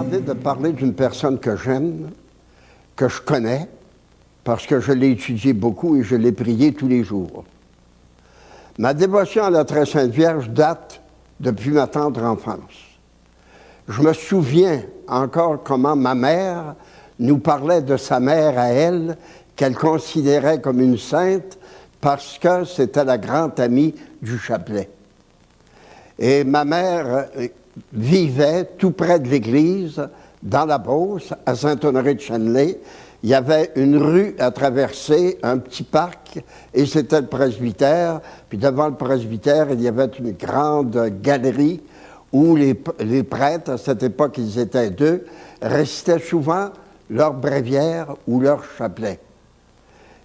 demandé de parler d'une personne que j'aime, que je connais, parce que je l'ai étudié beaucoup et je l'ai prié tous les jours. Ma dévotion à la Très Sainte Vierge date depuis ma tendre enfance. Je me souviens encore comment ma mère nous parlait de sa mère à elle, qu'elle considérait comme une sainte parce que c'était la grande amie du chapelet. Et ma mère vivait tout près de l'église, dans la Beauce, à Saint-Honoré-de-Chênelet. Il y avait une rue à traverser, un petit parc, et c'était le presbytère. Puis devant le presbytère, il y avait une grande galerie où les prêtres, à cette époque, ils étaient deux, récitaient souvent leur bréviaire ou leur chapelet.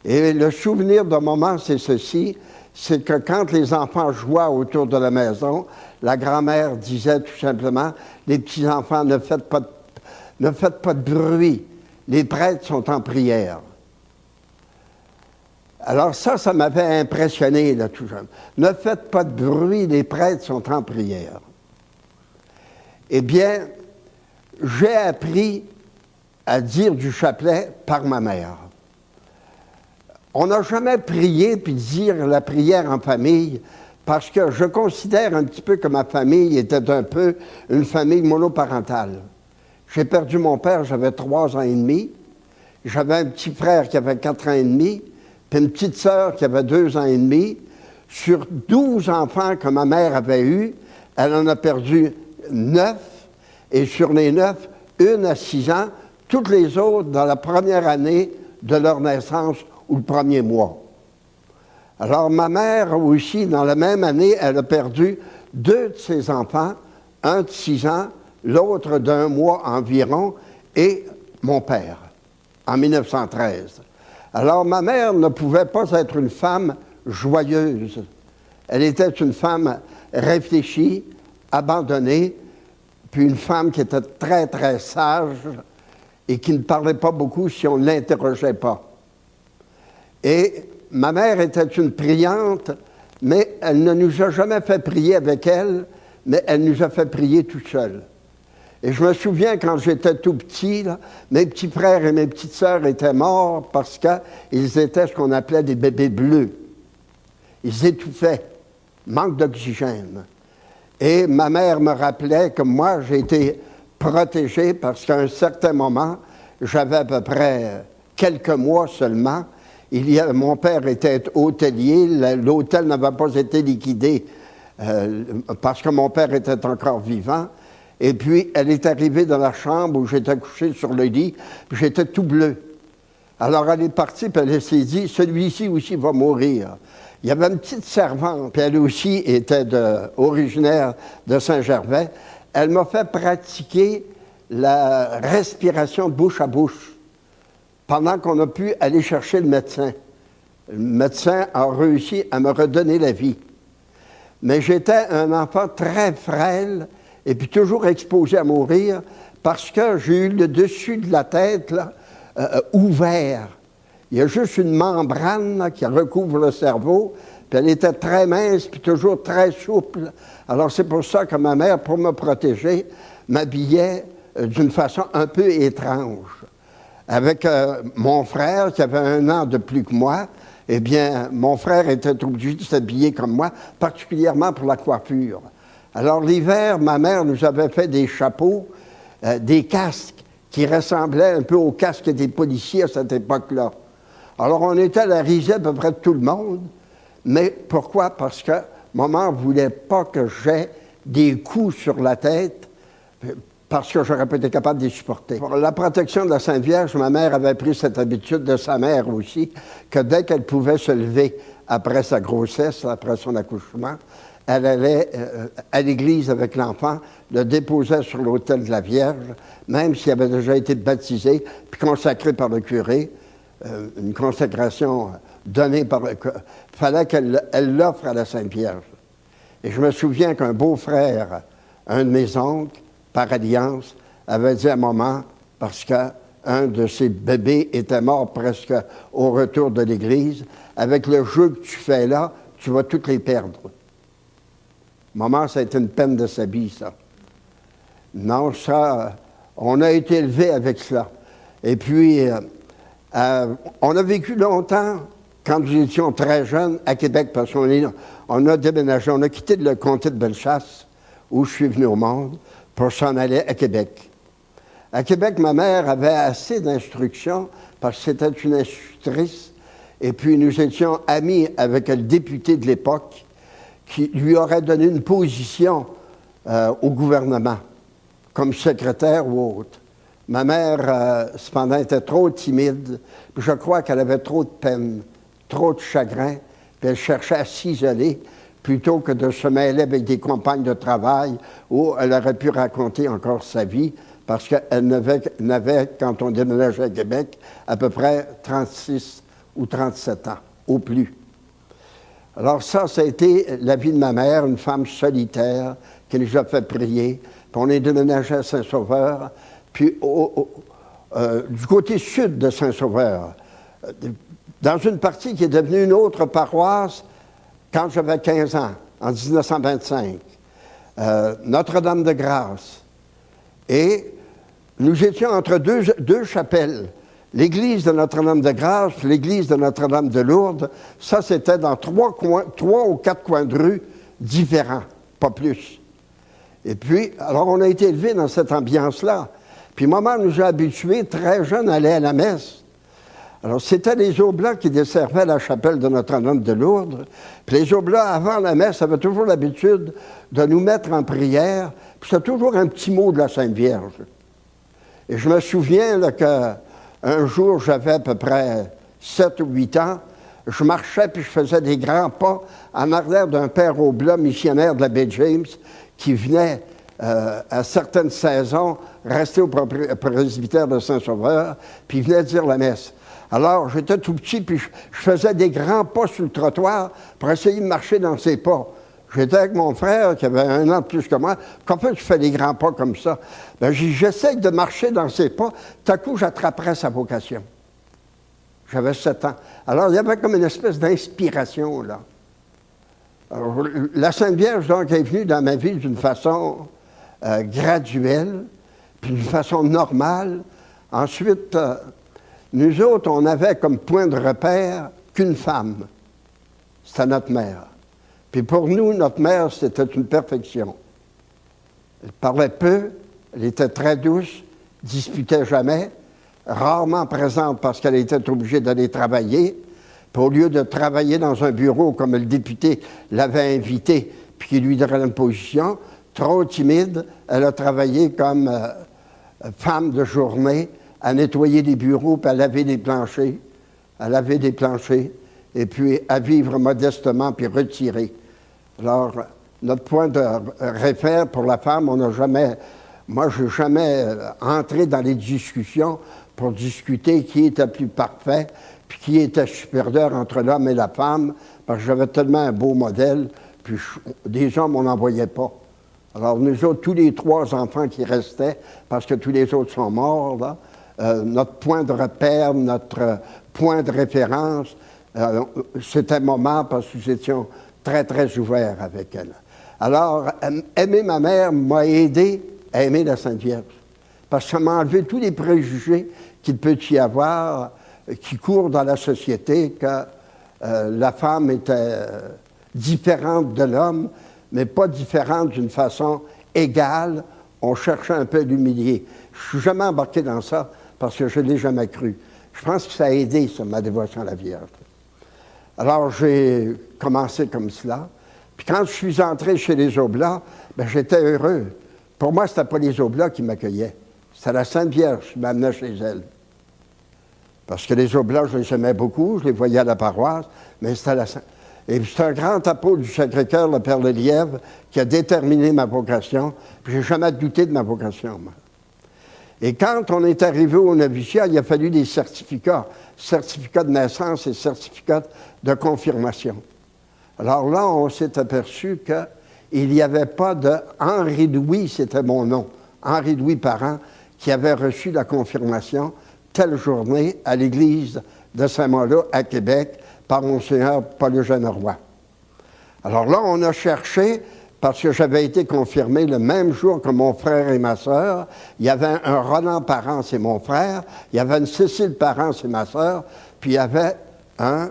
Et le souvenir d'un moment, c'est ceci, c'est que quand les enfants jouaient autour de la maison, la grand-mère disait tout simplement, les petits-enfants, ne faites pas de bruit, les prêtres sont en prière. Alors ça m'avait impressionné, là, tout jeune. Ne faites pas de bruit, les prêtres sont en prière. Eh bien, j'ai appris à dire du chapelet par ma mère. On n'a jamais prié puis dire la prière en famille parce que je considère un petit peu que ma famille était un peu une famille monoparentale. J'ai perdu mon père, j'avais 3 ans et demi. J'avais un petit frère qui avait 4 ans et demi, puis une petite sœur qui avait 2 ans et demi. Sur 12 enfants que ma mère avait eus, elle en a perdu 9, et sur les 9, une à 6 ans, toutes les autres dans la première année de leur naissance ou le premier mois. Alors ma mère aussi, dans la même année, elle a perdu 2 de ses enfants, un de 6 ans, l'autre d'1 mois environ, et mon père, en 1913. Alors ma mère ne pouvait pas être une femme joyeuse. Elle était une femme réfléchie, abandonnée, puis une femme qui était très, très sage et qui ne parlait pas beaucoup si on ne l'interrogeait pas. Et ma mère était une priante, mais elle ne nous a jamais fait prier avec elle, mais elle nous a fait prier toute seule. Et je me souviens, quand j'étais tout petit, là, mes petits frères et mes petites sœurs étaient morts parce qu'ils étaient ce qu'on appelait des bébés bleus. Ils étouffaient, manque d'oxygène. Et ma mère me rappelait que moi, j'ai été protégé parce qu'à un certain moment, j'avais à peu près quelques mois seulement. Mon père était hôtelier, l'hôtel n'avait pas été liquidé parce que mon père était encore vivant. Et puis, elle est arrivée dans la chambre où j'étais couché sur le lit, puis j'étais tout bleu. Alors, elle est partie, puis elle s'est dit, celui-ci aussi va mourir. Il y avait une petite servante, puis elle aussi était originaire de Saint-Gervais. Elle m'a fait pratiquer la respiration bouche à bouche pendant qu'on a pu aller chercher le médecin. Le médecin a réussi à me redonner la vie. Mais j'étais un enfant très frêle et puis toujours exposé à mourir parce que j'ai eu le dessus de la tête là, ouvert. Il y a juste une membrane là, qui recouvre le cerveau, puis elle était très mince, puis toujours très souple. Alors c'est pour ça que ma mère, pour me protéger, m'habillait d'une façon un peu étrange. Avec mon frère, qui avait 1 an de plus que moi, eh bien, mon frère était obligé de s'habiller comme moi, particulièrement pour la coiffure. Alors l'hiver, ma mère nous avait fait des chapeaux, des casques qui ressemblaient un peu aux casques des policiers à cette époque-là. Alors on était à la risée à peu près de tout le monde, mais pourquoi? Parce que maman ne voulait pas que j'aie des coups sur la tête, parce que j'aurais pas été capable de les supporter. Pour la protection de la Sainte Vierge, ma mère avait pris cette habitude de sa mère aussi, que dès qu'elle pouvait se lever après sa grossesse, après son accouchement, elle allait à l'église avec l'enfant, le déposait sur l'autel de la Vierge, même s'il avait déjà été baptisé, puis consacré par le curé, une consécration donnée par le curé. Il fallait qu'elle l'offre à la Sainte Vierge. Et je me souviens qu'un beau-frère, un de mes oncles, par alliance, avait dit à maman, parce qu'un de ses bébés était mort presque au retour de l'église, avec le jeu que tu fais là, tu vas toutes les perdre. Maman, ça a été une peine de sa vie, ça. Non, ça, On a été élevé avec cela. Et puis, on a vécu longtemps, quand nous étions très jeunes, à Québec, parce qu'on a déménagé, on a quitté le comté de Bellechasse, où je suis venu au monde, pour s'en aller à Québec. À Québec, ma mère avait assez d'instruction, parce que c'était une institutrice, et puis nous étions amis avec le député de l'époque, qui lui aurait donné une position au gouvernement, comme secrétaire ou autre. Ma mère, cependant, était trop timide, puis je crois qu'elle avait trop de peine, trop de chagrin, puis elle cherchait à s'isoler plutôt que de se mêler avec des compagnes de travail où elle aurait pu raconter encore sa vie, parce qu'elle n'avait, quand on déménageait à Québec, à peu près 36 ou 37 ans, au plus. Alors ça a été la vie de ma mère, une femme solitaire qui nous a fait prier. Puis on est déménagé à Saint-Sauveur, puis du côté sud de Saint-Sauveur, dans une partie qui est devenue une autre paroisse quand j'avais 15 ans, en 1925, Notre-Dame-de-Grâce. Et nous étions entre deux chapelles. L'église de Notre-Dame-de-Grâce, l'église de Notre-Dame-de-Lourdes, ça, c'était dans trois ou quatre coins de rue différents, pas plus. Et puis, alors, on a été élevés dans cette ambiance-là. Puis, maman nous a habitués, très jeunes, à aller à la messe. Alors, c'était les Oblats qui desservaient la chapelle de Notre-Dame-de-Lourdes. Puis, les Oblats, avant la messe, avaient toujours l'habitude de nous mettre en prière. Puis, c'était toujours un petit mot de la Sainte Vierge. Et je me souviens là, qu'un jour, j'avais à peu près 7 ou 8 ans, je marchais puis je faisais des grands pas en arrière d'un père Oblat, missionnaire de la baie James, qui venait à certaines saisons rester au presbytère de Saint-Sauveur, puis il venait dire la messe. Alors, j'étais tout petit, puis je faisais des grands pas sur le trottoir pour essayer de marcher dans ses pas. J'étais avec mon frère, qui avait 1 an de plus que moi. Comment tu fais des grands pas comme ça? Bien, j'essaie de marcher dans ses pas. Tout à coup, j'attraperais sa vocation. J'avais 7 ans. Alors, il y avait comme une espèce d'inspiration, là. Alors, la Sainte Vierge, donc, est venue dans ma vie d'une façon graduelle, puis d'une façon normale. Ensuite, nous autres, on avait comme point de repère qu'une femme. C'était notre mère. Puis pour nous, notre mère, c'était une perfection. Elle parlait peu, elle était très douce, disputait jamais, rarement présente parce qu'elle était obligée d'aller travailler. Puis au lieu de travailler dans un bureau comme le député l'avait invité, puis qu'il lui donnait une position, trop timide, elle a travaillé comme femme de journée, à nettoyer des bureaux, puis à laver des planchers, et puis à vivre modestement, puis retirée. Alors, notre point de repère pour la femme, je n'ai jamais entré dans les discussions pour discuter qui était plus parfait, puis qui était supérieur entre l'homme et la femme, parce que j'avais tellement un beau modèle, puis des hommes, on n'en voyait pas. Alors, nous autres, tous les 3 enfants qui restaient, parce que tous les autres sont morts, là, notre point de repère, notre point de référence, c'était maman, parce que nous étions très, très ouverts avec elle. Alors, aimer ma mère m'a aidé à aimer la Sainte Vierge, parce que ça m'a enlevé tous les préjugés qu'il peut y avoir, qui courent dans la société, que la femme était différente de l'homme, mais pas différente d'une façon égale. On cherchait un peu à l'humilier. Je ne suis jamais embarqué dans ça, parce que je ne l'ai jamais cru. Je pense que ça a aidé, ça, ma dévotion à la Vierge. Alors, j'ai commencé comme cela. Puis quand je suis entré chez les Oblats, bien, j'étais heureux. Pour moi, ce n'était pas les Oblats qui m'accueillaient. C'était la Sainte Vierge qui m'amenait chez elle. Parce que les Oblats, je les aimais beaucoup, je les voyais à la paroisse, mais c'était la Sainte... Et c'est un grand apôtre du Sacré-Cœur, le Père Lelièvre, qui a déterminé ma vocation. Puis j'ai jamais douté de ma vocation, moi. Et quand on est arrivé au noviciat, il a fallu des certificats de naissance et certificats de confirmation. Alors là, on s'est aperçu qu'il n'y avait pas de Henri Louis, c'était mon nom, Henri Louis Parent, qui avait reçu la confirmation telle journée à l'église de Saint-Malo à Québec par Monseigneur Paul-Eugène Roy. Alors là, on a cherché parce que j'avais été confirmé le même jour que mon frère et ma sœur. Il y avait un Roland Parent, c'est mon frère, il y avait une Cécile Parent, c'est ma sœur, puis il y avait un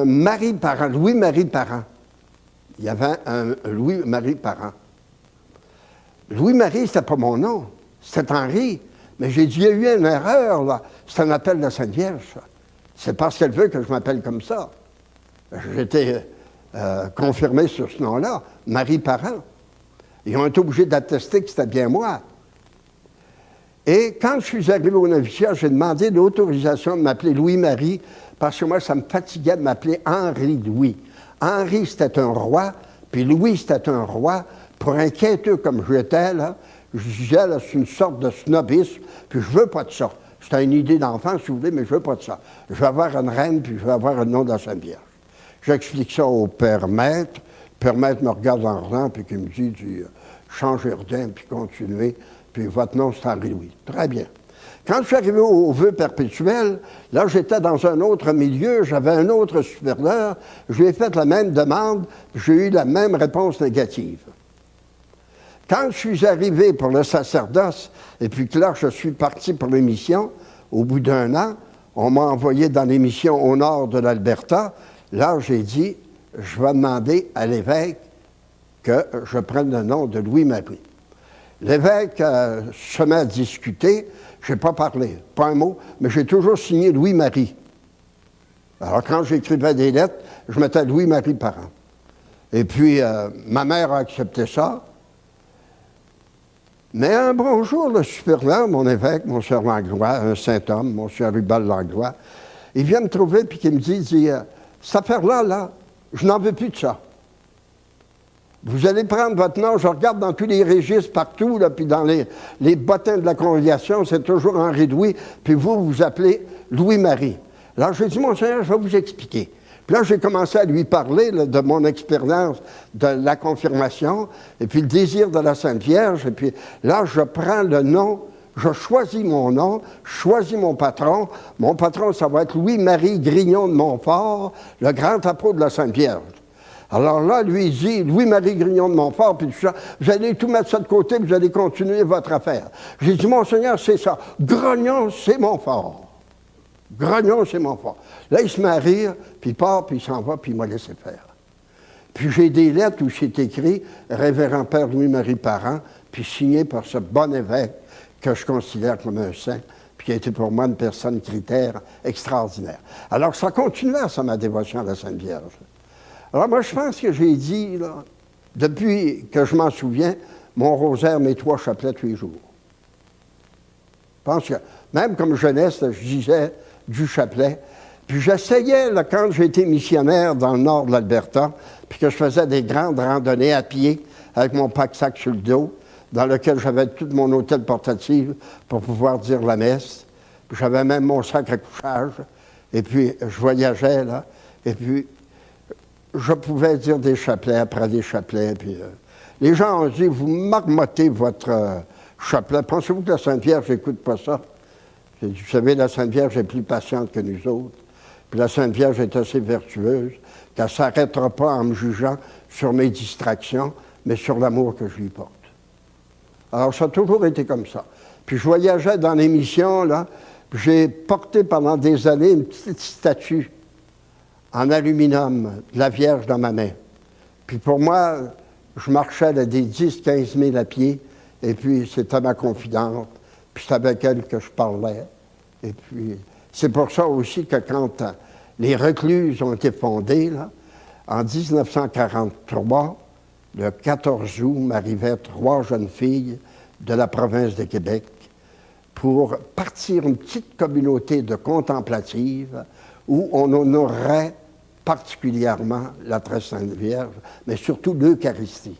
Marie Parent, Louis-Marie Parent. Il y avait un Louis-Marie Parent. Louis-Marie, c'était pas mon nom, c'était Henri. Mais j'ai dit, il y a eu une erreur, là. C'est un appel de la Sainte Vierge, ça. C'est parce qu'elle veut que je m'appelle comme ça. J'étais confirmé sur ce nom-là, Marie Parent. Ils ont été obligés d'attester que c'était bien moi. Et quand je suis arrivé au noviciat, j'ai demandé l'autorisation de m'appeler Louis-Marie, parce que moi, ça me fatiguait de m'appeler Henri-Louis. Henri, c'était un roi, puis Louis, c'était un roi. Pour un quêteux comme j'étais, là, je disais, là, c'est une sorte de snobisme, puis je veux pas de ça. C'était une idée d'enfant, si vous voulez, mais je veux pas de ça. Je veux avoir une reine, puis je veux avoir le nom de la Sainte Vierge. J'explique ça au père maître. Le père maître me regarde en riant, puis il me dit, changez rien, puis continuez, puis votre nom, c'est Henri-Louis. Très bien. Quand je suis arrivé au vœu perpétuel, là, j'étais dans un autre milieu, j'avais un autre supérieur, je lui ai fait la même demande, j'ai eu la même réponse négative. Quand je suis arrivé pour le sacerdoce, et puis que là, je suis parti pour l'émission, au bout d'un an, on m'a envoyé dans l'émission au nord de l'Alberta. Là, j'ai dit, je vais demander à l'évêque que je prenne le nom de Louis-Marie. L'évêque se met à discuter, je n'ai pas parlé, pas un mot, mais j'ai toujours signé Louis-Marie. Alors, quand j'écrivais des lettres, je mettais Louis-Marie Parent. Et puis, ma mère a accepté ça. Mais un bonjour, le supérieur, mon évêque, mon Sœur Langlois, un saint homme, mon Sœur Rubal Langlois, il vient me trouver puis il me dit cette affaire-là, là, je n'en veux plus de ça. Vous allez prendre votre nom, je regarde dans tous les registres partout, là, puis dans les bottins de la congrégation, c'est toujours Henri-Louis, puis vous vous appelez Louis-Marie. Alors j'ai dit, Monseigneur, je vais vous expliquer. Puis là, j'ai commencé à lui parler là, de mon expérience de la confirmation, et puis le désir de la Sainte Vierge, et puis là, je prends le nom, je choisis mon nom, je choisis mon patron. Mon patron, ça va être Louis-Marie Grignon de Montfort, le grand apôtre de la Sainte Vierge. Alors là, lui, il dit, Louis-Marie Grignon de Montfort, puis tout ça, vous allez tout mettre ça de côté, vous allez continuer votre affaire. J'ai dit, Monseigneur, c'est ça. Grognon, c'est Montfort. Grognon, c'est Montfort. Là, il se met à rire, puis il part, puis il s'en va, puis il m'a laissé faire. Puis j'ai des lettres où c'est écrit « Révérend Père Louis-Marie Parent », puis signé par ce bon évêque que je considère comme un saint, puis qui a été pour moi une personne critère extraordinaire. Alors, ça continuait, ça, ma dévotion à la Sainte Vierge. Alors, moi, je pense que j'ai dit, là, depuis que je m'en souviens, mon rosaire, mes 3 chapelets tous les jours. Je pense que, même comme jeunesse, là, je disais du chapelet. Puis j'essayais, là, quand j'étais missionnaire dans le nord de l'Alberta, puis que je faisais des grandes randonnées à pied avec mon pack-sac sur le dos, dans lequel j'avais tout mon hôtel portatif pour pouvoir dire la messe. Puis j'avais même mon sac à couchage. Et puis je voyageais, là. Et puis je pouvais dire des chapelets après des chapelets. Puis les gens ont dit, vous marmottez votre chapelet. Pensez-vous que la Sainte Vierge n'écoute pas ça? J'ai dit, vous savez, la Sainte Vierge est plus patiente que nous autres. Puis la Sainte Vierge est assez vertueuse, qu'elle ne s'arrêtera pas en me jugeant sur mes distractions, mais sur l'amour que je lui porte. Alors, ça a toujours été comme ça. Puis je voyageais dans l'émission, là, puis j'ai porté pendant des années une petite statue en aluminium de la Vierge dans ma main. Puis pour moi, je marchais là, des 10-15 000 à pied, et puis c'était ma confidente, puis c'est avec elle que je parlais. Et puis, c'est pour ça aussi que quand les recluses ont été fondées, là, en 1943, le 14 août, m'arrivaient 3 jeunes filles de la province de Québec pour partir une petite communauté de contemplatives où on honorerait particulièrement la Très Sainte Vierge, mais surtout l'Eucharistie.